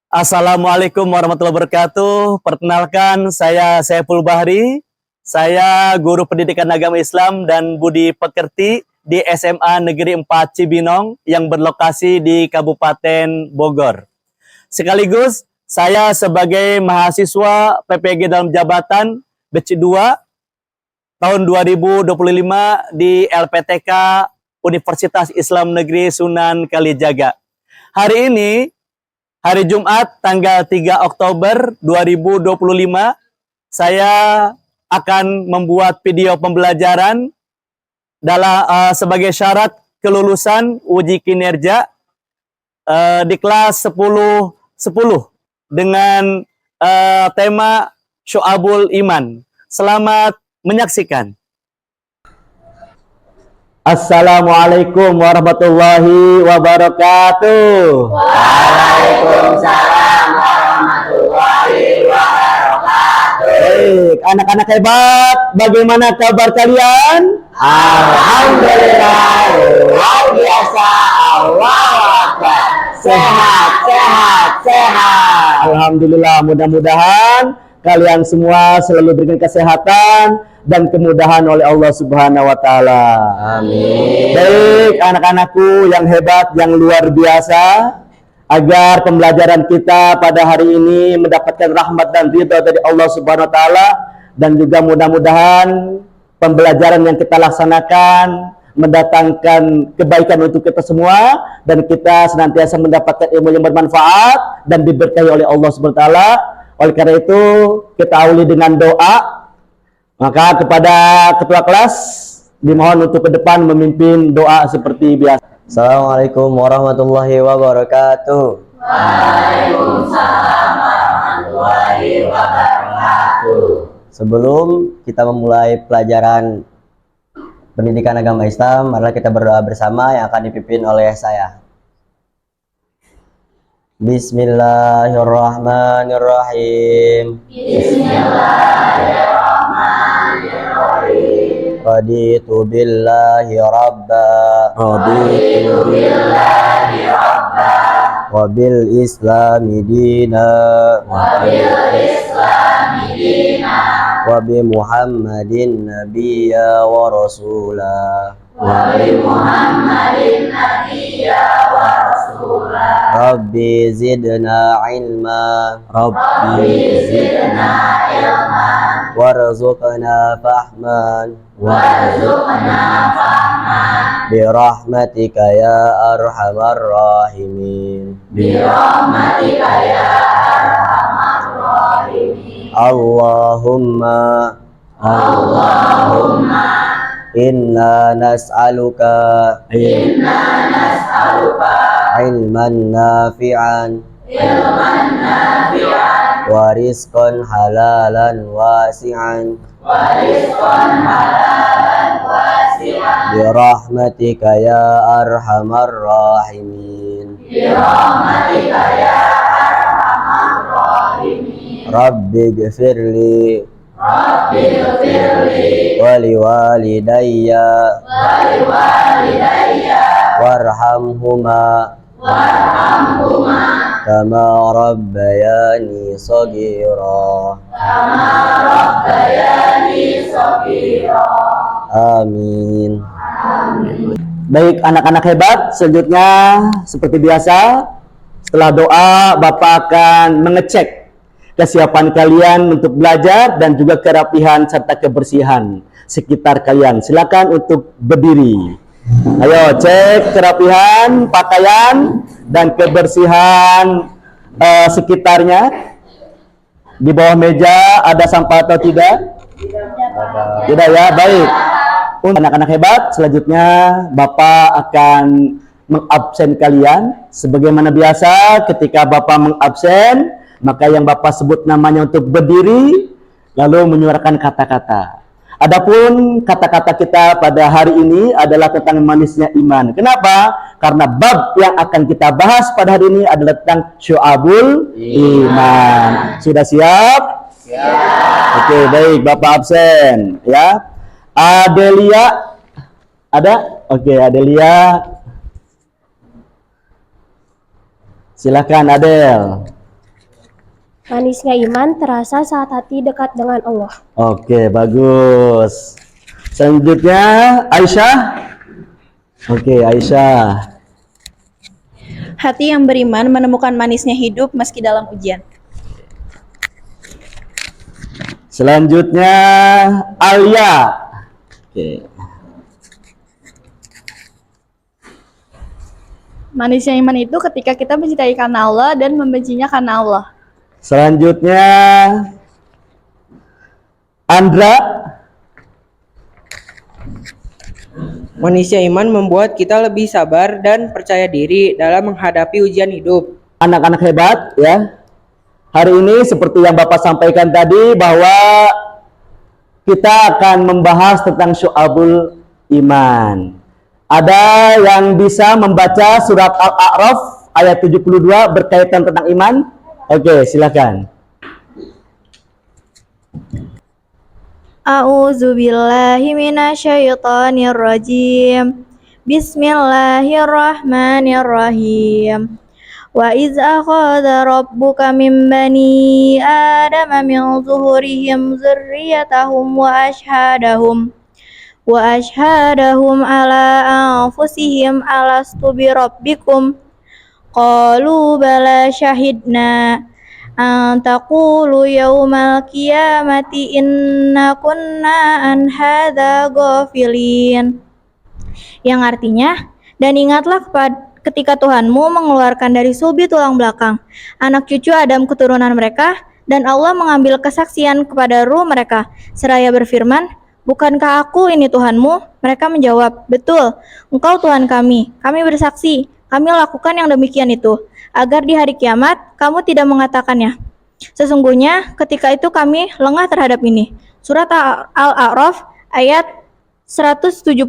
Assalamualaikum warahmatullahi wabarakatuh. Perkenalkan, saya Saiful Bahri. Saya guru pendidikan agama Islam dan budi pekerti di SMA Negeri 4 Cibinong yang berlokasi di Kabupaten Bogor. Sekaligus, saya sebagai mahasiswa PPG dalam jabatan BC2 tahun 2025 di LPTK Universitas Islam Negeri Sunan Kalijaga. Hari ini, hari Jumat tanggal 3 Oktober 2025, saya akan membuat video pembelajaran sebagai syarat kelulusan uji kinerja di kelas 10 dengan tema Syu'abul Iman. Selamat menyaksikan. Assalamualaikum warahmatullahi wabarakatuh. Waalaikumsalam warahmatullahi wabarakatuh. Baik, anak-anak hebat, bagaimana kabar kalian? Alhamdulillah, luar biasa. Allahu Akbar. Sehat, sehat, sehat. Alhamdulillah, mudah-mudahan kalian semua selalu diberikan kesehatan dan kemudahan oleh Allah Subhanahu wa taala. Amin. Baik, anak-anakku yang hebat, yang luar biasa, agar pembelajaran kita pada hari ini mendapatkan rahmat dan ridha dari Allah Subhanahu wa taala, dan juga mudah-mudahan pembelajaran yang kita laksanakan mendatangkan kebaikan untuk kita semua, dan kita senantiasa mendapatkan ilmu yang bermanfaat dan diberkahi oleh Allah Subhanahu wa taala. Oleh karena itu, kita awali dengan doa. Maka kepada ketua kelas dimohon untuk ke depan memimpin doa seperti biasa. Assalamualaikum warahmatullahi wabarakatuh. Waalaikumsalam warahmatullahi wabarakatuh. Sebelum kita memulai pelajaran pendidikan agama Islam, marilah kita berdoa bersama yang akan dipimpin oleh saya. Bismillahirrahmanirrahim. Bismillahirrahmanirrahim. Raditu billahi rabba Raditu billahi rabba wa bil islami dina wa bil islami dina wa bi Muhammadin nabiyya wa rasula wa bi Muhammadin nabiyya wa rasula. Rabbi zidna ilma Rabbi zidna ilma warzuqna fahman warzuqna fahman birahmatika ya arhamar rahimin. birahmatika ya arhamar rahimin. Allahumma Allahumma inna nas'aluka inna nas'aluka ilman nafi'an ilman nafi'an wa rizqan halalan wasi'an wa rizqan halalan wasi'an birahmatika ya arhamar rahimin. birahmatika ya arhamar rahimin. Rabbi gfirli Rabbi ighfirli wali walidayya wa liwalidayya warhamhuma warhamhuma kama rabbayani shaghira. kama rabbayani shaghira. Amin. Baik, anak-anak hebat, selanjutnya seperti biasa, setelah doa Bapak akan mengecek kesiapan kalian untuk belajar dan juga kerapihan serta kebersihan sekitar kalian. Silakan untuk berdiri. Ayo cek kerapihan pakaian dan kebersihan sekitarnya. Di bawah meja ada sampah atau tidak? Tidak ya, baik. Untuk anak-anak hebat, selanjutnya Bapak akan mengabsen kalian. Sebagaimana biasa, ketika Bapak mengabsen, maka yang Bapak sebut namanya untuk berdiri, lalu menyuarakan kata-kata. Adapun kata-kata kita pada hari ini adalah tentang manisnya iman. Kenapa? Karena bab yang akan kita bahas pada hari ini adalah tentang Syu'abul Iman. Sudah siap? Siap. Oke, baik, Bapak absen ya. Adelia ada? Oke, Adelia. Silakan Adel. Manisnya iman terasa saat hati dekat dengan Allah. Oke, bagus. Selanjutnya Aisyah. Oke, Aisyah. Hati yang beriman menemukan manisnya hidup meski dalam ujian. Selanjutnya Alia. Oke. Manisnya iman itu ketika kita mencintai karena Allah dan membencinya karena Allah. Selanjutnya Andra. Manisnya iman membuat kita lebih sabar dan percaya diri dalam menghadapi ujian hidup. Anak-anak hebat ya. Hari ini seperti yang Bapak sampaikan tadi bahwa kita akan membahas tentang syu'abul iman. Ada yang bisa membaca surat Al-A'raf ayat 72 berkaitan tentang iman? Oke, silakan. A'udzu billahi minasyaitonir rajim. Bismillahirrahmanirrahim. Wa iz akhadha rabbuka min bani adama min zuhurihim dzurriyyatahum wa ashhadahum ala anfusihim alastu bi rabbikum qalu bala syahidna an taqulu yaumal qiyamati inna kunna an hadza ghafilin, yang artinya, dan ingatlah ketika Tuhanmu mengeluarkan dari sulbi tulang belakang anak cucu Adam keturunan mereka, dan Allah mengambil kesaksian kepada ruh mereka seraya berfirman, bukankah aku ini Tuhanmu? Mereka menjawab, betul, engkau Tuhan kami bersaksi, kami lakukan yang demikian itu, agar di hari kiamat kamu tidak mengatakannya. Sesungguhnya ketika itu kami lengah terhadap ini. Surat Al-A'raf ayat 172.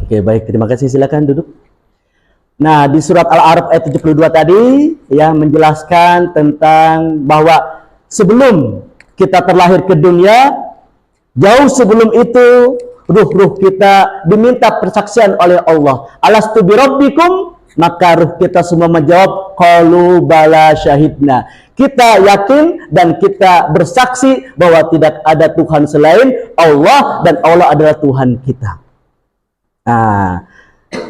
Oke, baik, terima kasih, silakan duduk. Nah, di surat Al-A'raf ayat 72 tadi ya menjelaskan tentang bahwa sebelum kita terlahir ke dunia, jauh sebelum itu ruh-ruh kita diminta persaksian oleh Allah. Alastu birabbikum, maka ruh kita semua menjawab qalu bala syahidna. Kita yakin dan kita bersaksi bahwa tidak ada Tuhan selain Allah dan Allah adalah Tuhan kita. Nah,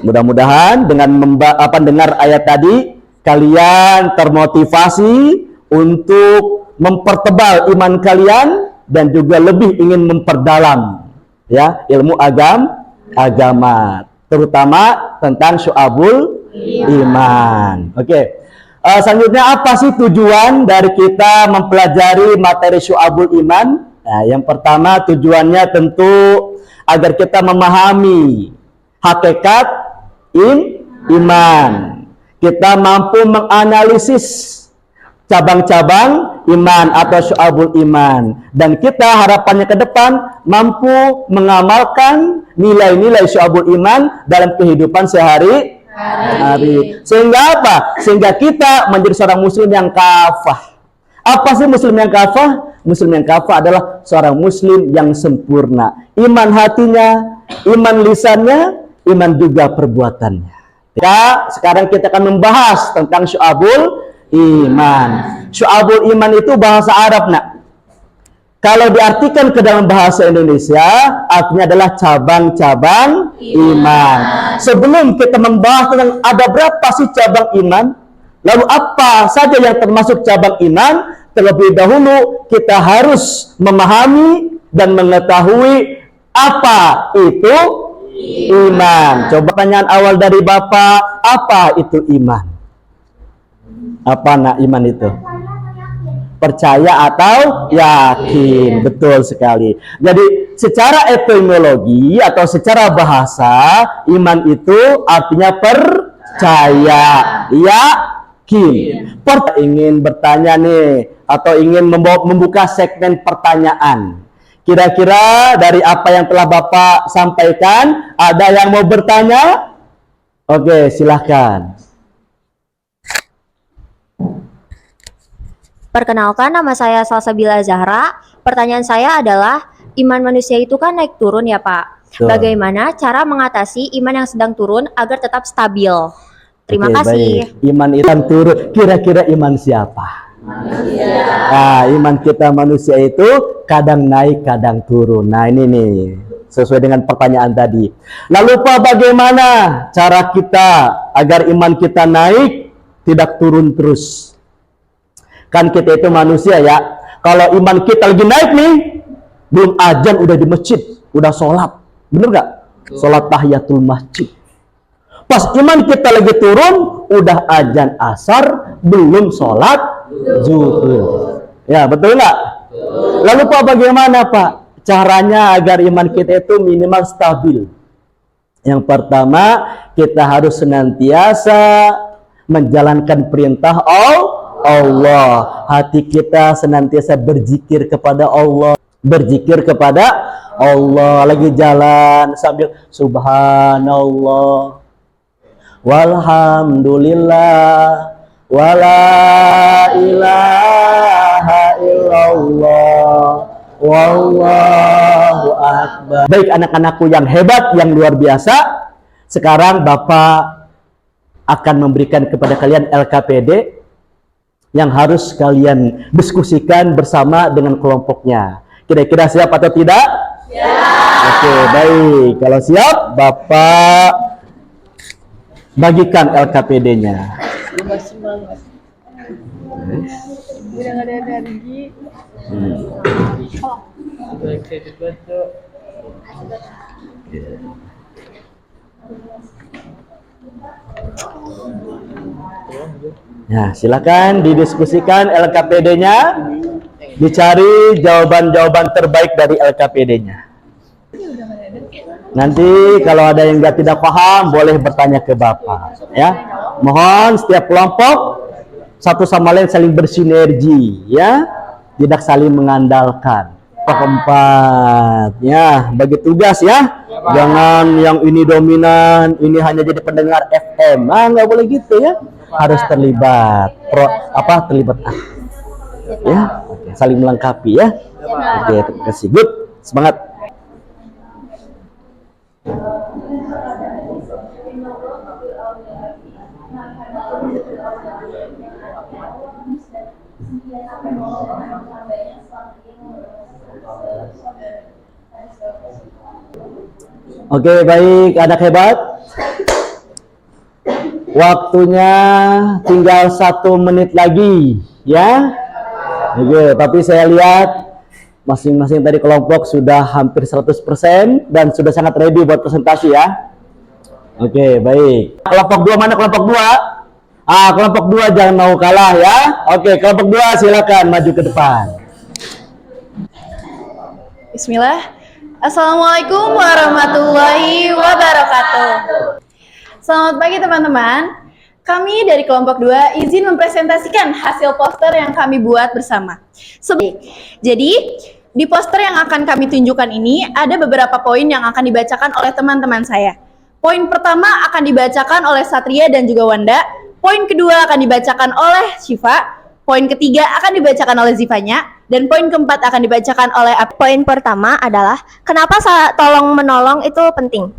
mudah-mudahan dengan mendengar ayat tadi kalian termotivasi untuk mempertebal iman kalian dan juga lebih ingin memperdalam ya ilmu agama terutama tentang syu'abul iman. Oke. Selanjutnya apa sih tujuan dari kita mempelajari materi syu'abul iman? Nah, yang pertama tujuannya tentu agar kita memahami hakikat iman. Kita mampu menganalisis cabang-cabang iman atau syu'abul iman, dan kita harapannya ke depan mampu mengamalkan nilai-nilai syu'abul iman dalam kehidupan sehari-hari. Sehingga apa? Sehingga kita menjadi seorang muslim yang kafah. Apa sih muslim yang kafah? Muslim yang kafah adalah seorang muslim yang sempurna. Iman hatinya, iman lisannya, iman juga perbuatannya. Ya, sekarang kita akan membahas tentang syu'abul iman. Syu'abul iman itu bahasa Arab, nak. Kalau diartikan ke dalam bahasa Indonesia, artinya adalah cabang-cabang iman. Sebelum kita membahas tentang ada berapa sih cabang iman, lalu apa saja yang termasuk cabang iman, terlebih dahulu kita harus memahami dan mengetahui apa itu iman. Coba pertanyaan awal dari Bapak, apa itu iman? Apa nak iman itu? Percaya atau yakin? Betul sekali. Jadi secara etimologi atau secara bahasa, iman itu artinya percaya, yakin. Ingin bertanya nih, atau ingin membuka segmen pertanyaan. Kira-kira dari apa yang telah Bapak sampaikan, ada yang mau bertanya? Oke, silahkan. Perkenalkan, nama saya Salsabila Zahra. Pertanyaan saya adalah, iman manusia itu kan naik turun ya Pak. Betul. Bagaimana cara mengatasi iman yang sedang turun agar tetap stabil? Terima Oke, kasih. Baik. Iman itu turun. Kira-kira iman siapa? Nah, iman kita manusia itu kadang naik, kadang turun. Nah, ini nih, sesuai dengan pertanyaan tadi. Lalu Pak, bagaimana cara kita agar iman kita naik, tidak turun terus? Kan kita itu manusia ya. Kalau iman kita lagi naik nih, belum azan udah di masjid, udah sholat. Bener gak? Sholat tahiyatul masjid. Pas iman kita lagi turun, udah azan asar, belum sholat zuhur. Ya, betul nggak? Lalu Pak, bagaimana Pak caranya agar iman kita itu minimal stabil? Yang pertama, kita harus senantiasa menjalankan perintah Allah. Hati kita senantiasa berzikir kepada Allah. Berzikir kepada Allah. Lagi jalan sambil subhanallah, walhamdulillah, wala ilaha illallah, wallahu akbar. Baik anak-anakku yang hebat, yang luar biasa, sekarang Bapak akan memberikan kepada kalian LKPD yang harus kalian diskusikan bersama dengan kelompoknya. Kira-kira siap atau tidak? Siap. Oke, baik. Kalau siap, Bapak bagikan LKPD-nya. Udah gak ada energi. Nah, silakan didiskusikan LKPD-nya, dicari jawaban-jawaban terbaik dari LKPD-nya. Nanti kalau ada yang tidak paham, boleh bertanya ke Bapak. Ya, mohon setiap kelompok satu sama lain saling bersinergi, ya, tidak saling mengandalkan. Keempat, ya, bagi tugas ya, jangan yang ini dominan, ini hanya jadi pendengar FM. Ah, nggak boleh gitu ya, harus terlibat, terlibat. Ya, oke, saling melengkapi ya. Oke, terima kasih. Good, semangat. Oke, baik, anak hebat. Waktunya tinggal 1 menit lagi, ya. Oke, tapi saya lihat masing-masing tadi kelompok sudah hampir 100% dan sudah sangat ready buat presentasi ya. Oke, baik. Kelompok 2 mana kelompok 2? Kelompok 2 jangan mau kalah ya. Oke, kelompok 2 silakan maju ke depan. Bismillah. Assalamualaikum warahmatullahi wabarakatuh. Selamat pagi teman-teman. Kami dari kelompok 2 izin mempresentasikan hasil poster yang kami buat bersama. Jadi, di poster yang akan kami tunjukkan ini ada beberapa poin yang akan dibacakan oleh teman-teman saya. Poin pertama akan dibacakan oleh Satria dan juga Wanda. Poin kedua akan dibacakan oleh Syifa. Poin ketiga akan dibacakan oleh Zifanya. Dan poin keempat akan dibacakan oleh Poin pertama adalah kenapa tolong menolong itu penting?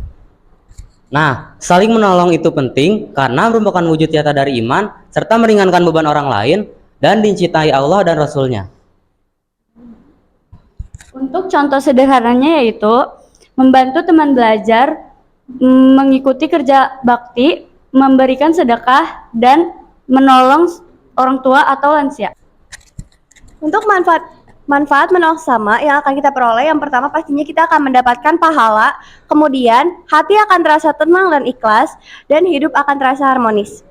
Nah, saling menolong itu penting karena merupakan wujud nyata dari iman serta meringankan beban orang lain dan dicintai Allah dan Rasul-Nya. Untuk contoh sederhananya yaitu membantu teman belajar, mengikuti kerja bakti, memberikan sedekah, dan menolong orang tua atau lansia. Untuk manfaat menolong sesama yang akan kita peroleh, yang pertama pastinya kita akan mendapatkan pahala, kemudian hati akan terasa tenang dan ikhlas, dan hidup akan terasa harmonis.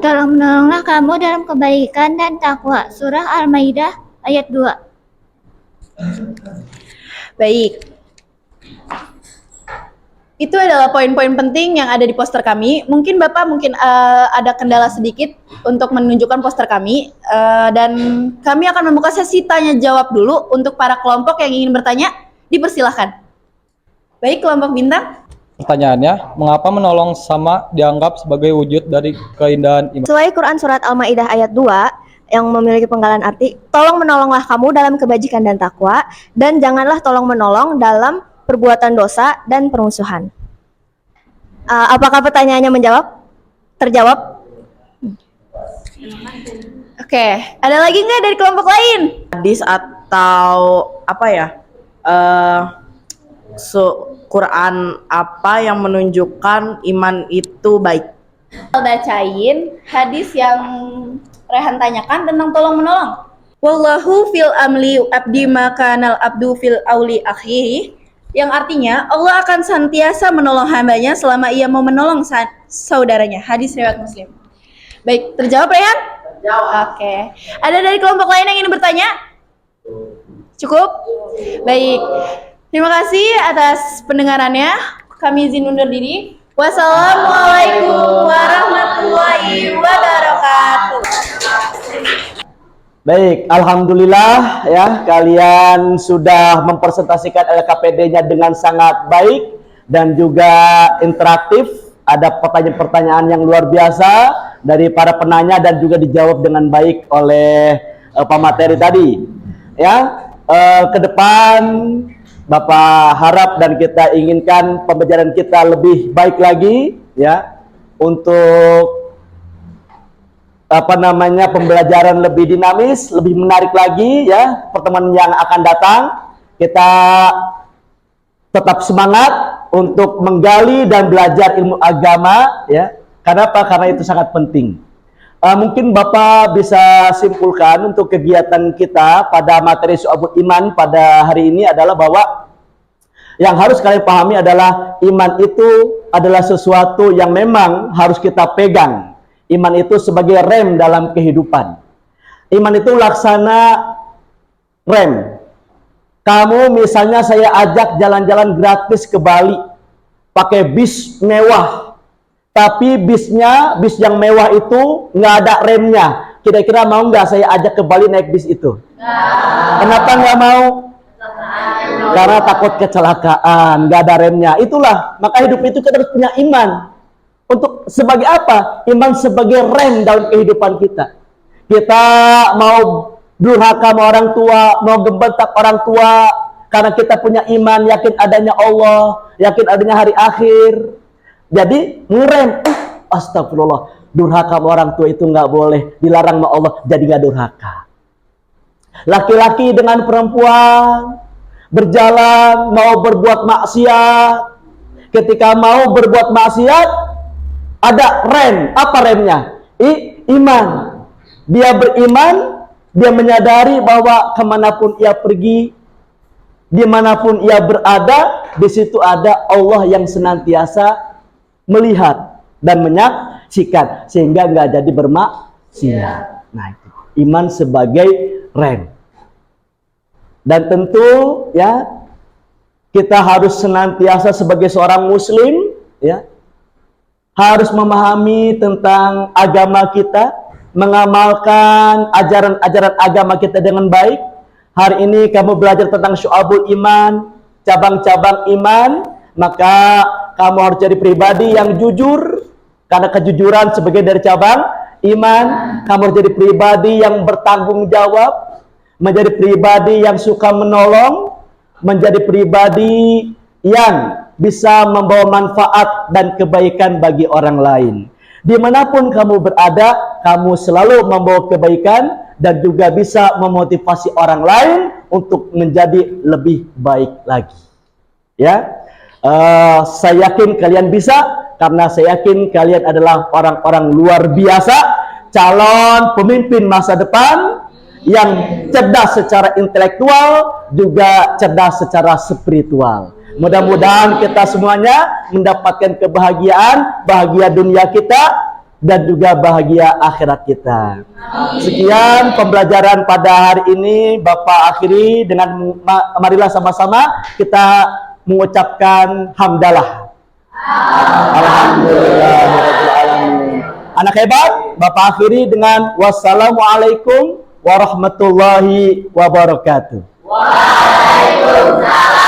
Tolong menolonglah kamu dalam kebaikan dan takwa. Surah Al-Maidah ayat 2. Baik. Itu adalah poin-poin penting yang ada di poster kami. Mungkin Bapak ada kendala sedikit untuk menunjukkan poster kami. Dan kami akan membuka sesi tanya jawab dulu untuk para kelompok yang ingin bertanya. Dipersilahkan. Baik, kelompok bintang. Pertanyaannya, mengapa menolong sesama dianggap sebagai wujud dari keindahan iman? Sesuai Quran Surat Al-Maidah ayat 2 yang memiliki penggalan arti, tolong menolonglah kamu dalam kebajikan dan takwa, dan janganlah tolong menolong dalam perbuatan dosa dan permusuhan. Apakah pertanyaannya terjawab? Oke, ada lagi nggak dari kelompok lain? Hadis atau apa ya? Quran apa yang menunjukkan iman itu baik? Bacain hadis yang Rehan tanyakan tentang tolong menolong. Wallahu fil amli abdi makanal abdu fil auli akhihi, yang artinya Allah akan senantiasa menolong hambanya selama ia mau menolong saudaranya. Hadis riwayat Muslim. Baik, terjawab Rehan? Terjawab. Oke. Ada dari kelompok lain yang ingin bertanya? Cukup? Baik. Terima kasih atas pendengarannya. Kami izin undur diri. Wassalamualaikum warahmatullahi wabarakatuh. Baik, alhamdulillah ya, kalian sudah mempresentasikan LKPD-nya dengan sangat baik dan juga interaktif. Ada pertanyaan-pertanyaan yang luar biasa dari para penanya dan juga dijawab dengan baik oleh pemateri tadi. Ya, ke depan Bapak harap dan kita inginkan pembelajaran kita lebih baik lagi ya, untuk pembelajaran lebih dinamis, lebih menarik lagi ya. Pertemuan yang akan datang kita tetap semangat untuk menggali dan belajar ilmu agama ya. Kenapa? Karena itu sangat penting. Mungkin Bapak bisa simpulkan untuk kegiatan kita pada materi Syu'abul Iman pada hari ini adalah bahwa yang harus kalian pahami adalah iman itu adalah sesuatu yang memang harus kita pegang. Iman itu sebagai rem dalam kehidupan. Iman itu laksana rem. Kamu misalnya saya ajak jalan-jalan gratis ke Bali pakai bis mewah. Tapi bis yang mewah itu nggak ada remnya. Kira-kira mau nggak saya ajak ke Bali naik bis itu? Kenapa nggak mau? Karena takut kecelakaan, nggak ada remnya. Itulah, maka hidup itu kita harus punya iman. Untuk sebagai apa? Iman sebagai rem dalam kehidupan kita. Kita mau durhaka sama orang tua, mau gembentak orang tua, karena kita punya iman, yakin adanya Allah, yakin adanya hari akhir. Jadi ngerem, astagfirullah, durhaka sama orang tua itu nggak boleh, dilarang sama Allah, jadi nggak durhaka. Laki-laki dengan perempuan berjalan mau berbuat maksiat, ketika mau berbuat maksiat ada rem. Apa remnya? Iman. Dia beriman, dia menyadari bahwa kemanapun ia pergi, dimanapun ia berada, di situ ada Allah yang senantiasa melihat dan menyaksikan, sehingga nggak jadi bermaksiat. Nah, itu iman sebagai rem. Dan tentu ya, kita harus senantiasa sebagai seorang muslim ya, harus memahami tentang agama kita, mengamalkan ajaran-ajaran agama kita dengan baik. Hari ini kamu belajar tentang Syu'abul Iman, cabang-cabang iman, maka kamu harus jadi pribadi yang jujur, karena kejujuran sebagai dari cabang iman. Kamu harus jadi pribadi yang bertanggung jawab, menjadi pribadi yang suka menolong, menjadi pribadi yang bisa membawa manfaat dan kebaikan bagi orang lain. Dimanapun kamu berada, kamu selalu membawa kebaikan dan juga bisa memotivasi orang lain untuk menjadi lebih baik lagi. Ya, saya yakin kalian bisa, karena saya yakin kalian adalah orang-orang luar biasa, calon pemimpin masa depan yang cerdas secara intelektual, juga cerdas secara spiritual. Mudah-mudahan kita semuanya mendapatkan kebahagiaan, bahagia dunia kita dan juga bahagia akhirat kita. Sekian pembelajaran pada hari ini Bapak akhiri dengan marilah sama-sama kita mengucapkan hamdalah. Alhamdulillahirrahmanirrahim. Anak hebat, Bapak akhiri dengan wassalamualaikum warahmatullahi wabarakatuh. Waalaikumsalam.